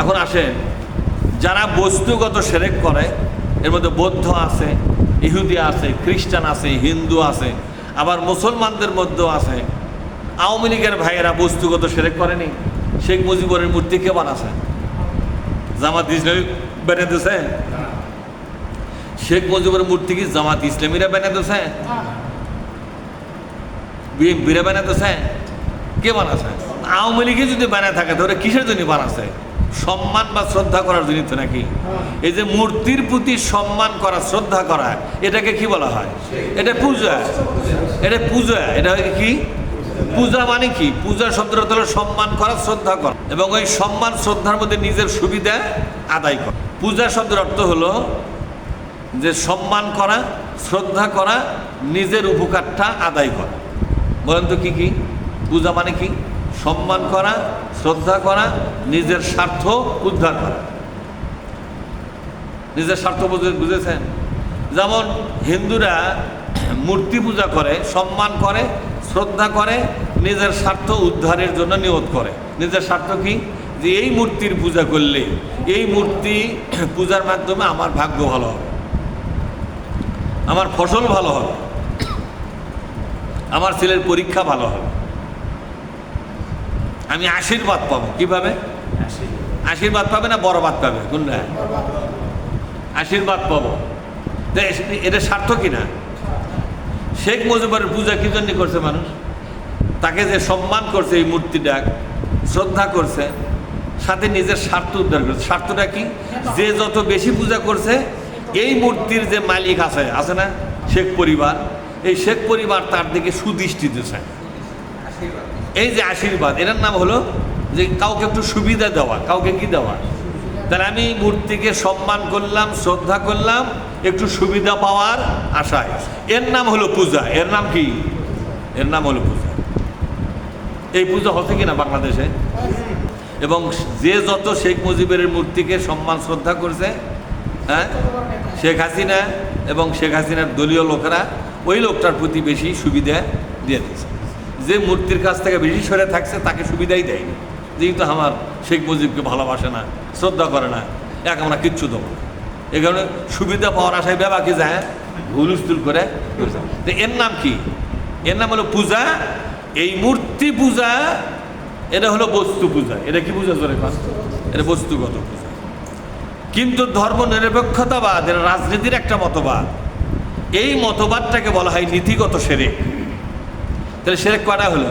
এখন আসেন, যারা বস্তুগত শিরক করে এর মধ্যে বৌদ্ধ আছে, ইহুদি আছে, খ্রিস্টান আছে, হিন্দু আছে, আবার মুসলমানদের মধ্যেও আছে। আওয়ামী লীগের ভাইয়েরা বস্তুগত শিরক করেনি। শেখ মুজিবুরের মূর্তি কে বানাছে? জামাত ইসলামী বেনে দিয়েছে? শেখ মুজিবুরের মূর্তি কি জামাত ইসলামীরা বেনে দিয়েছে? বিএনপিরা বেনে দিয়েছে? কে বানাছে? আওয়ামী লীগে যদি বানায় থাকে তাহলে কিসের জন্য বানাচ্ছে? সম্মান বা শ্রদ্ধা করার জন্য তো নাকি? এই যে মূর্তির প্রতি সম্মান করা, শ্রদ্ধা করা, এটাকে কি বলা হয়? এটা পূজা। এটা পূজা। এটা কি পূজা? মানে কি? পূজা শব্দটা হলো সম্মান করা, শ্রদ্ধা করা, এবং ওই সম্মান শ্রদ্ধার মধ্যে নিজের সুবিধা আদায় করা। পূজা শব্দের অর্থ হলো যে সম্মান করা, শ্রদ্ধা করা, নিজের উপকারটা আদায় করা। বলেন তো কি কি পূজা মানে? কি? সম্মান করা, শ্রদ্ধা করা, নিজের স্বার্থ উদ্ধার করা। নিজের স্বার্থ বুঝেছেন? যেমন হিন্দুরা মূর্তি পূজা করে, সম্মান করে, শ্রদ্ধা করে, নিজের স্বার্থ উদ্ধারের জন্য নিয়ত করে। নিজের স্বার্থ কি? যে এই মূর্তির পূজা করলে, এই মূর্তি পূজার মাধ্যমে আমার ভাগ্য ভালো হবে, আমার ফসল ভালো হবে, আমার ছেলের পরীক্ষা ভালো হবে, আমি আশীর্বাদ পাবো। কিভাবে আশীর্বাদ পাবে? না বরবাদ পাবে? কোনটা? আশীর্বাদ পাবো। এটা স্বার্থ কিনা? শেখ মুজিবুরের পূজা কি জন্য করছে মানুষ? তাকে যে সম্মান করছে, এই মূর্তিটা শ্রদ্ধা করছে, সাথে নিজের স্বার্থ উদ্ধার করছে। স্বার্থটা কি? যে যত বেশি পূজা করছে, এই মূর্তির যে মালিক আছে না, শেখ পরিবার, এই শেখ পরিবার তার দিকে সুদৃষ্টি দিচ্ছে। এই যে আশীর্বাদ, এটার নাম হলো যে কাউকে একটু সুবিধা দেওয়া। কাউকে কি দেওয়া? তাহলে আমি মূর্তিকে সম্মান করলাম, শ্রদ্ধা করলাম, একটু সুবিধা পাওয়ার আশায়। এর নাম হলো পূজা। এর নাম কি? এর নাম হলো পূজা। এই পূজা হচ্ছে কিনা বাংলাদেশে? এবং যে যত শেখ মুজিবের মূর্তিকে সম্মান শ্রদ্ধা করছে, হ্যাঁ, শেখ হাসিনা এবং শেখ হাসিনার দলীয় লোকেরা ওই লোকটার প্রতি বেশি সুবিধা দিয়ে দিচ্ছে। যে মূর্তির কাছ থেকে বেশি সরে থাকছে তাকে সুবিধাই দেয়নি, যেহেতু আমার শেখ মুজিবকে ভালোবাসে না, শ্রদ্ধা করে না, এক আমরা কিচ্ছু দেবো না। এই কারণে সুবিধা পাওয়ার আশায় ব্যাপাকে যায় হুলস্থুল করে। তো এর নাম কি? এর নাম হলো পূজা। এই মূর্তি পূজা, এটা হলো বস্তু পূজা। এটা কি পূজা? জোরে কথা, এটা বস্তুগত পূজা। কিন্তু ধর্ম নিরপেক্ষতাবাদ, এটা রাজনীতির একটা মতবাদ। এই মতবাদটাকে বলা হয় নীতিগত শিরক। তাহলে শিরক কয়টা হলো?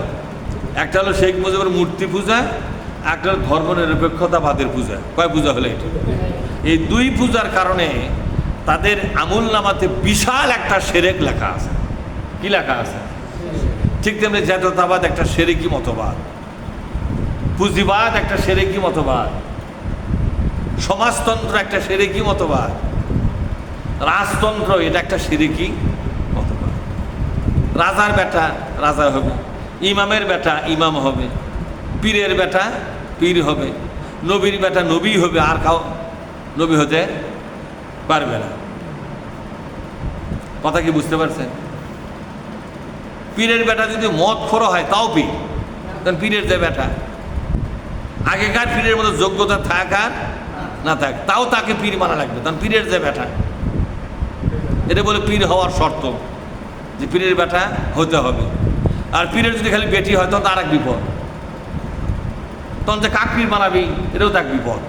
একটা হলো শেখ মুজিবের মূর্তি পূজা, একটা হলো ধর্ম নিরপেক্ষতাবাদের পূজা। কয় পূজা হলো এটা? এই দুই পূজার কারণে তাদের আমল নামাতে বিশাল একটা শিরক লেখা আছে। কি লেখা আছে? ঠিক তেমনি জাতীয়তাবাদ একটা শিরকি মতবাদ, পুঁজিবাদ একটা শিরকি মতবাদ, সমাজতন্ত্র একটা শিরকি মতবাদ, রাজতন্ত্র এটা একটা শিরকি মতবাদ। রাজার বেটা রাজা হবে, ইমামের বেটা ইমাম হবে, পীরের বেটা পীর হবে, নবীর বেটা নবী হবে, আর কাউ নবী হতে পারবে না। কথা কি বুঝতে পারছেন? পীরের বেটা যদি মদ খোর হয় তাও পীর, কারণ পীরের যে বেটা, আগেকার পীরের মতো যোগ্যতা থাক আর না থাক, তাও তাকে পীর মানা লাগবে, কারণ পীরের যে বেটা। এটা বলে পীর হওয়ার শর্ত, যে পীরের বেটা হতে হবে। আর পীরের যদি খালি বেটি হয় তখন তার এক বিপদ। তখন যে কাক পীর বানাবি, এটাও তাক বিপদ।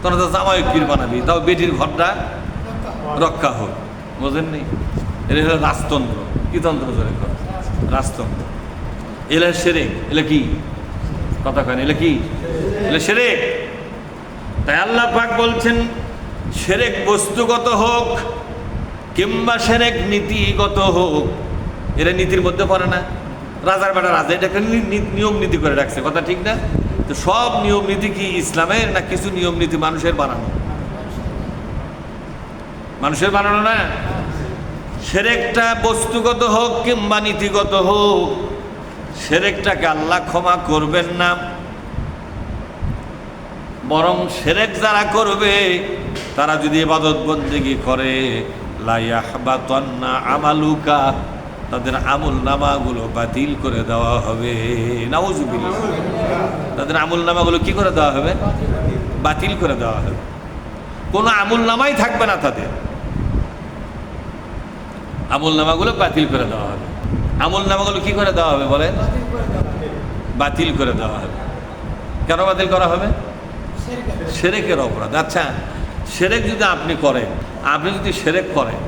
তখন তো জামাই পীর বানাবি, তাও বেটির ঘরটা রক্ষা হোক। বোঝেননি? এটা হলো রাজতন্ত্র। কি তন্ত্র? রাজতন্ত্র। এলা শিরক। এলা কি? কথা কেন? এলা কি? এলা শিরক। তাই আল্লাহ পাক বলছেন, শিরক বস্তুগত হোক কিংবা শিরক নীতিগত হোক, এরা নীতির মধ্যে পড়ে না। রাজার বেটা রাজা, এটাকে নিয়ম নীতি করে রাখছে। কথা ঠিক না? তো সব নিয়ম নীতি কি ইসলামের, না কিছু নিয়ম নীতি মানুষের বানানো? মানুষের বানানো না। শিরকটা বস্তুগত হোক কিংবা নীতিগত হোক, শিরকটাকে আল্লাহ ক্ষমা করবেন না। বরং শিরক যারা করবে, তারা যদি ইবাদত বন্দেগী করে, লা ইয়াহবাতান্না আমালুকা, তাদের আমল নামাগুলো বাতিল করে দেওয়া হবে। নাউজুবিল্লাহ। তাদের আমল নামাগুলো কি করে দেওয়া হবে? বাতিল করে দেওয়া হবে, কোনো আমল নামাই থাকবে না তাদের, আমল নামাগুলো বাতিল করে দেওয়া হবে। আমল নামাগুলো কি করে দেওয়া হবে বলেন? বাতিল করে দেওয়া হবে। কেন বাতিল করা হবে? শিরকের অপরাধ। আচ্ছা, শিরক যদি আপনি করেন, আপনি যদি শিরক করেন,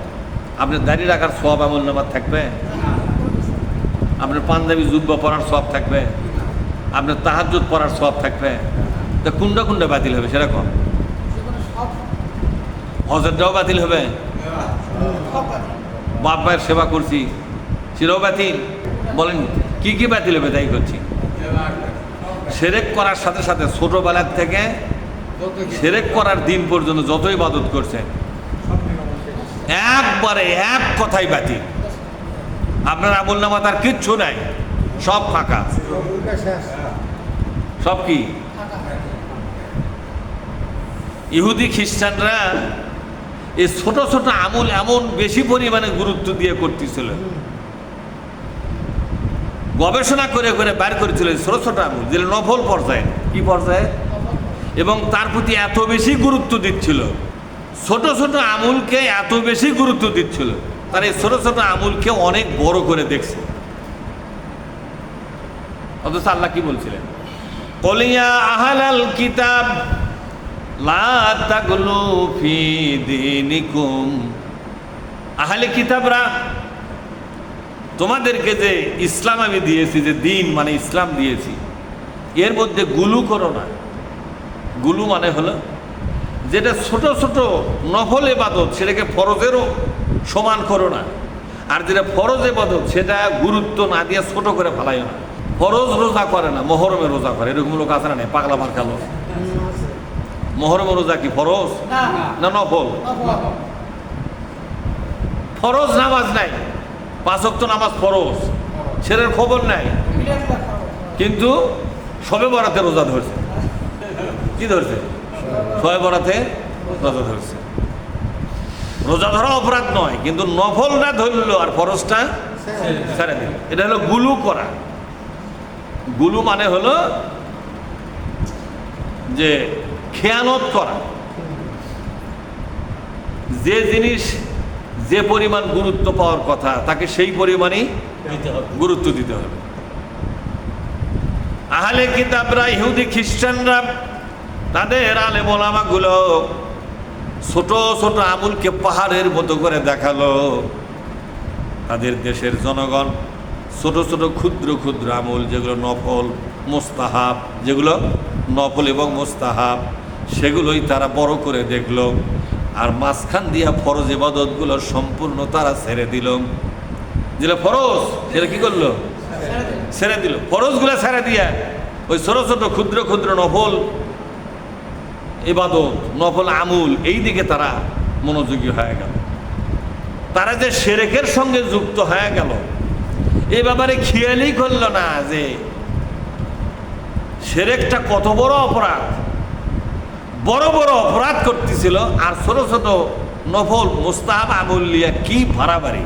আপনার দাঁড়িয়ে রাখার সওয়াব আমল নামার থাকবে? আপনার পাঞ্জাবি জুব্বা পরার সওয়াব থাকবে? আপনার তাহাজ্জুদ পড়ার সওয়াব থাকবে? তা কোনটা কোনটা বাতিল হবে সেরকম? হজরটাও বাতিল হবে, বাপ মায়ের সেবা করছি সেটাও বাতিল। বলেন কি কি বাতিল হবে? তাই করছি। শিরক করার সাথে সাথে ছোটবেলার থেকে শিরক করার দিন পর্যন্ত যত ইবাদত করছেন একবারে এক কথাই বাতিল। আপনার আমল নামা তার কিচ্ছু নাই, সব ফাঁকা, সব কি? ইহুদি খ্রিস্টানরা এই ছোট ছোট আমল এমন বেশি পরিমাণে গুরুত্ব দিয়ে করতেছিল, গবেষণা করে করে বার করেছিল ছোট ছোট আমল যেগুলো নফল পর্যায়ে, কি পর্যায়ে, এবং তার প্রতি এত বেশি গুরুত্ব দিচ্ছিল, ছোট ছোট আমলকে এত বেশি গুরুত্ব দিচ্ছিল, তার এই ছোট ছোট আমলকে অনেক বড় করে দেখছে। অথচ আল্লাহ কি বলছিলেন? কলিয়া আহলাল কিতাব লা তাগলু ফি দীনিকুম, আহলে কিতাবরা, তোমাদেরকে যে ইসলাম আমি দিয়েছি, যে দিন মানে ইসলাম দিয়েছি, এর মধ্যে গুলু করো না। গুলু মানে হলো যেটা ছোট ছোট নফল ইবাদত সেটাকে ফরজেরও সমান করো না, আর যেটা ফরজ ইবাদত সেটা গুরুত্ব না দিয়ে ছোট করে ফেলাইও না। ফরজ রোজা করে না, মহরমে রোজা করে, এরকম লোক আছে না? নেই পাগলা মার খালো। মহরমে রোজা কি ফরজ না নফল? ফরজ নামাজ নাই, 5 ওয়াক্ত নামাজ ফরজ, ছেলের খবর নাই, কিন্তু শবে বরাতে রোজা ধরছে। কি ধরছে? শবে বরাতে রোজা ধরছে। রোজা ধরা অপরাধ নয়, কিন্তু নফলটা ধরল আর ফরজটা ছেড়ে দিল। এটা হলো গুলু করা। গুলু মানে হলো যে খেয়ানত করা, যে জিনিস যে পরিমাণ গুরুত্ব পাওয়ার কথা তাকে সেই পরিমাণই গুরুত্ব দিতে হবে। আহলে কিতাবরা, ইহুদি খ্রিস্টানরা, তাদের আলেম ওলামাগুলো ছোট ছোট আমলকে পাহাড়ের মতো করে দেখালো। তাদের দেশের জনগণ ছোট ছোট ক্ষুদ্র ক্ষুদ্র আমল, যেগুলো নফল মুস্তাহাব, যেগুলো নফল এবং মুস্তাহাব, সেগুলোই তারা বড় করে দেখল, আর মাঝখান দিয়া ফরজ ইবাদতগুলো সম্পূর্ণ তারা ছেড়ে দিল। যেটা ফরজ সেটা কি করলো? ছেড়ে দিল। ফরজগুলো ছেড়ে দিয়া ওই ছোট ছোট ক্ষুদ্র ক্ষুদ্র নফল ইবাদত, নফল আমল, এই দিকে তারা মনোযোগী হয়ে গেল। তারা যে শিরকের সঙ্গে যুক্ত হয়ে গেল, এই ব্যাপারে খেয়ালই করলো না যে শিরকটা কত বড় অপরাধ। বড় বড় অপরাধ করতেছিল, আর ছোট ছোট নফল মুস্তাহাব আমল নিয়ে কি বাড়াবাড়ি।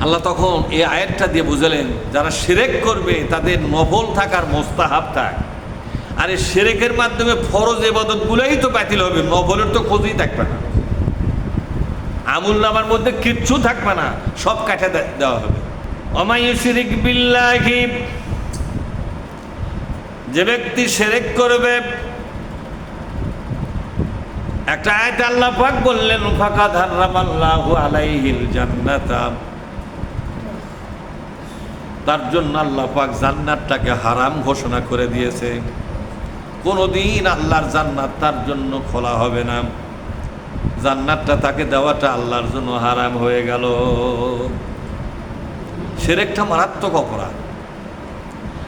আল্লাহ তখন এই আয়াতটা দিয়ে বুঝালেন, যারা শিরক করবে তাদের নফল থাক আর মুস্তাহাব থাক, আর এই শিরকের মাধ্যমে ফরজ ইবাদতগুলোই তো বাতিল হবে, নফলের তো খোঁজই থাকবে না, আমল নামার মধ্যে কিচ্ছু থাকবে না, সব কাটে দেওয়া হবে। ওয়া ইউশরিক বিল্লাহি, যে ব্যক্তি শিরক করবে, একটা আয়াতে আল্লাহ পাক বললেন ফাকাদ হারামাল্লাহু আলাইহিল জান্নাতা, তার জন্য আল্লাহ পাক জান্নাতটাকে হারাম ঘোষণা করে দিয়েছে। কোনোদিন আল্লাহর জান্নাত তার জন্য খোলা হবে না, জান্নাতটা তাকে দেওয়াটা আল্লাহর জন্য হারাম হয়ে গেল। শিরকটা মারাত্মক অপরাধ।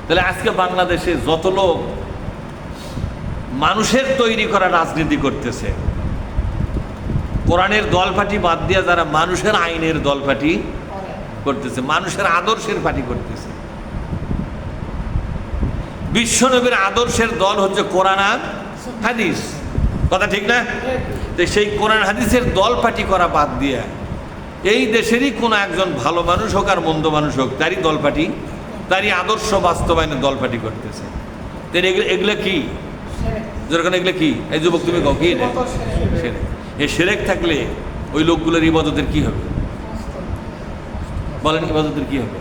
তাহলে আজকে বাংলাদেশে যত লোক মানুষের তৈরি করা রাজনীতি করতেছে, কোরআনের দলপাটি বাদ দিয়ে যারা মানুষের আইনের দলপাটি করতেছে, মানুষের আদর্শের পার্টি করতেছে। বিশ্বনবীর আদর্শের দল হচ্ছে কোরআন আর হাদিস, কথা ঠিক না? তো সেই কোরআন হাদিসের দল পার্টি করা বাদ দিয়ে এই দেশেরই কোনো একজন ভালো মানুষ হোক আর মন্দ মানুষ হোক, তারই দল পার্টি, তারই আদর্শ বাস্তবায়নের দল পার্টি করতেছে। এগুলো কি? যেরকম এগুলো কি, এই যুবক তুমি কও কি এটা? শিরক। এই শিরক থাকলে ওই লোকগুলোর ইবাদতের কি হবে? বলেন, ইবাদতের কি হবে?